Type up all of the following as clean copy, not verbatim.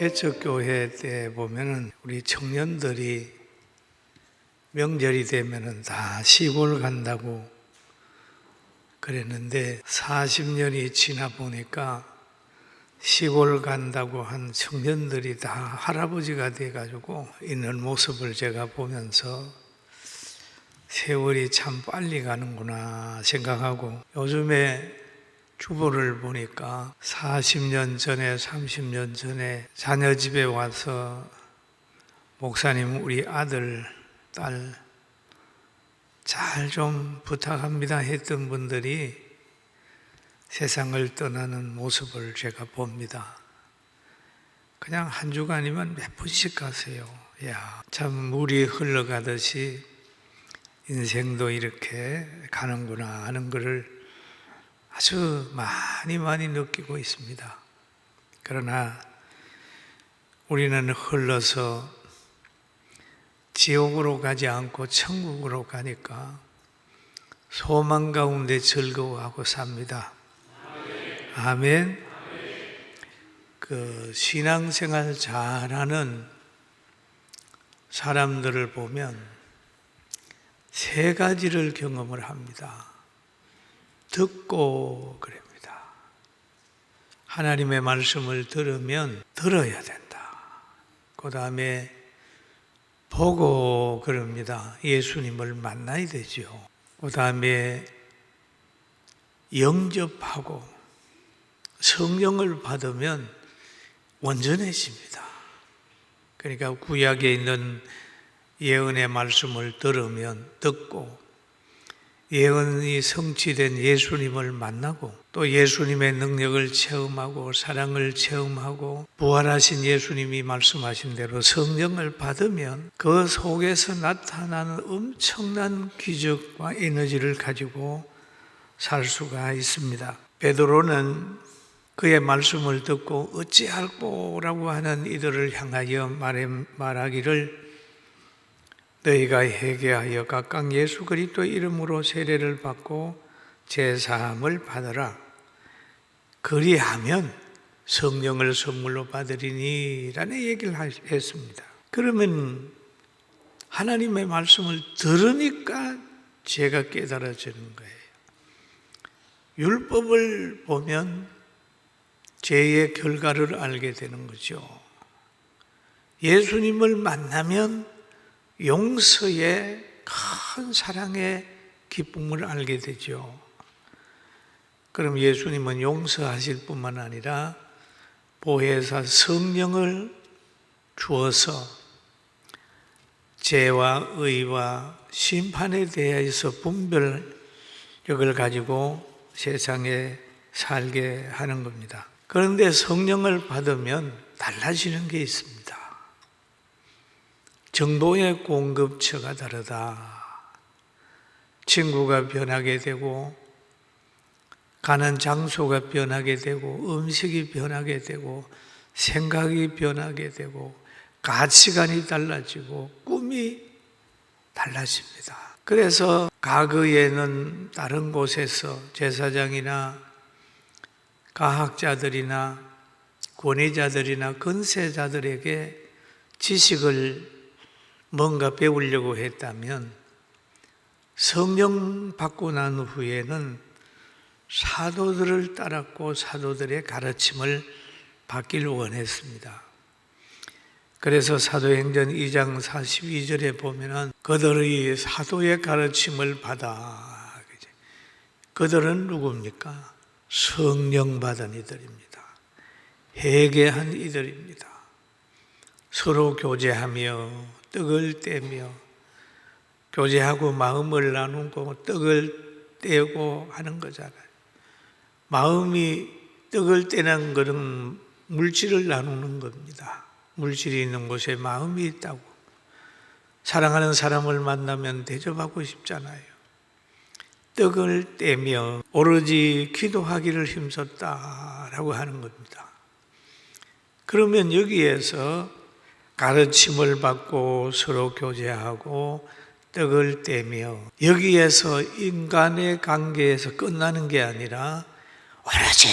개척교회 때 보면은 우리 청년들이 명절이 되면은 다 시골 간다고 그랬는데 40년이 지나 보니까 시골 간다고 한 청년들이 다 할아버지가 돼가지고 있는 모습을 제가 보면서 세월이 참 빨리 가는구나 생각하고, 요즘에 주보를 보니까 40년 전에 30년 전에 자녀 집에 와서 목사님 우리 아들 딸 잘 좀 부탁합니다 했던 분들이 세상을 떠나는 모습을 제가 봅니다. 그냥 한 주간이면 몇 분씩 가세요. 야, 참 물이 흘러가듯이 인생도 이렇게 가는구나 하는 것을 아주 많이 느끼고 있습니다. 그러나 우리는 흘러서 지옥으로 가지 않고 천국으로 가니까 소망 가운데 즐거워하고 삽니다. 아멘. 그 신앙생활 잘하는 사람들을 보면 세 가지를 경험을 합니다. 듣고 그럽니다. 하나님의 말씀을 들으면 들어야 된다. 그 다음에 보고 그럽니다. 예수님을 만나야 되죠. 그 다음에 영접하고 성령을 받으면 온전해집니다. 그러니까 구약에 있는 예언의 말씀을 들으면 듣고, 예언이 성취된 예수님을 만나고, 또 예수님의 능력을 체험하고 사랑을 체험하고 부활하신 예수님이 말씀하신 대로 성령을 받으면 그 속에서 나타나는 엄청난 기적과 에너지를 가지고 살 수가 있습니다. 베드로는 그의 말씀을 듣고 어찌할꼬라고 하는 이들을 향하여 말하기를, 너희가 회개하여 각각 예수 그리스도 이름으로 세례를 받고 제사함을 받으라. 그리하면 성령을 선물로 받으리니 라는 얘기를 했습니다. 그러면 하나님의 말씀을 들으니까 제가 깨달아지는 거예요. 율법을 보면 죄의 결과를 알게 되는 거죠. 예수님을 만나면 용서의 큰 사랑의 기쁨을 알게 되죠. 그럼 예수님은 용서하실 뿐만 아니라 보혜사 성령을 주어서 죄와 의와 심판에 대해서 분별력을 가지고 세상에 살게 하는 겁니다. 그런데 성령을 받으면 달라지는 게 있습니다. 정보의 공급처가 다르다. 친구가 변하게 되고, 가는 장소가 변하게 되고, 음식이 변하게 되고, 생각이 변하게 되고, 가치관이 달라지고, 꿈이 달라집니다. 그래서 과거에는 다른 곳에서 제사장이나 과학자들이나 권위자들이나 권세자들에게 지식을 뭔가 배우려고 했다면, 성령 받고 난 후에는 사도들을 따랐고 사도들의 가르침을 받기를 원했습니다. 그래서 사도행전 2장 42절에 보면은 그들의 사도의 가르침을 받아. 그들은 누굽니까? 성령 받은 이들입니다. 회개한 이들입니다. 서로 교제하며 떡을 떼며, 교제하고 마음을 나누고 떡을 떼고 하는 거잖아요. 마음이 떡을 떼는 것은 물질을 나누는 겁니다. 물질이 있는 곳에 마음이 있다고. 사랑하는 사람을 만나면 대접하고 싶잖아요. 떡을 떼며 오로지 기도하기를 힘썼다라고 하는 겁니다. 그러면 여기에서 가르침을 받고 서로 교제하고 떡을 떼며, 여기에서 인간의 관계에서 끝나는 게 아니라 오로지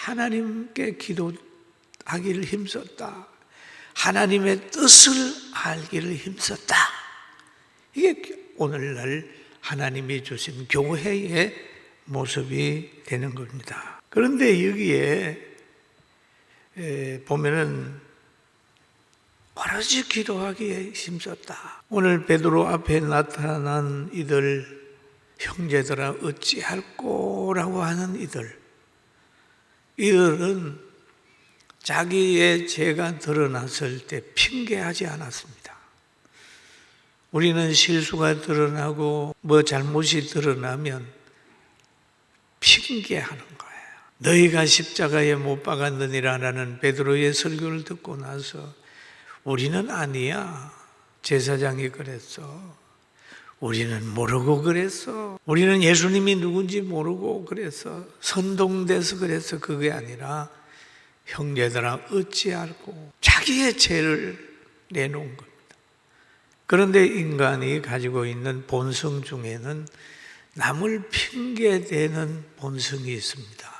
하나님께 기도하기를 힘썼다. 하나님의 뜻을 알기를 힘썼다. 이게 오늘날 하나님이 주신 교회의 모습이 되는 겁니다. 그런데 여기에 보면은 오로지 기도하기에 힘썼다. 오늘 베드로 앞에 나타난 이들, 형제들아 어찌할꼬라고 하는 이들은 자기의 죄가 드러났을 때 핑계하지 않았습니다. 우리는 실수가 드러나고 잘못이 드러나면 핑계하는 거예요. 너희가 십자가에 못 박았느니라라는 베드로의 설교를 듣고 나서 우리는 아니야. 제사장이 그랬어. 우리는 모르고 그랬어. 우리는 예수님이 누군지 모르고 그랬어. 선동돼서 그랬어. 그게 아니라 형제들아 어찌알고 자기의 죄를 내놓은 겁니다. 그런데 인간이 가지고 있는 본성 중에는 남을 핑계대는 본성이 있습니다.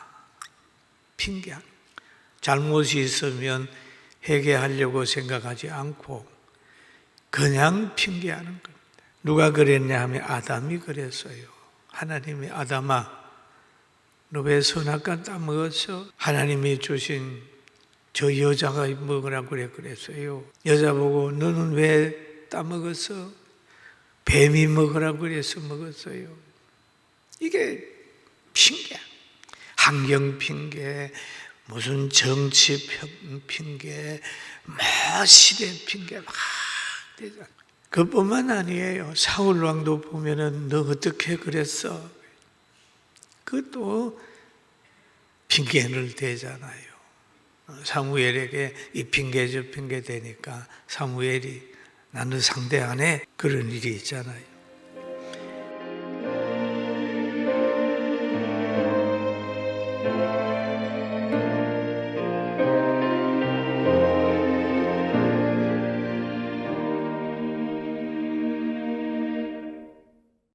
핑계하는. 잘못이 있으면 회개하려고 생각하지 않고 그냥 핑계하는 겁니다. 누가 그랬냐 하면 아담이 그랬어요. 하나님이 아담아, 너 왜 선악과 따먹었어? 하나님이 주신 저 여자가 먹으라고 그랬어요. 여자 보고 너는 왜 따먹었어? 뱀이 먹으라고 그래서 먹었어요. 이게 핑계. 환경 핑계, 무슨 정치 핑계, 시대 핑계 막 되잖아요. 그뿐만 아니에요. 사울 왕도 보면은 너 어떻게 그랬어? 그것도 핑계를 대잖아요. 사무엘에게 이 핑계 저 핑계 대니까 사무엘이 나는 상대 안 해. 그런 일이 있잖아요.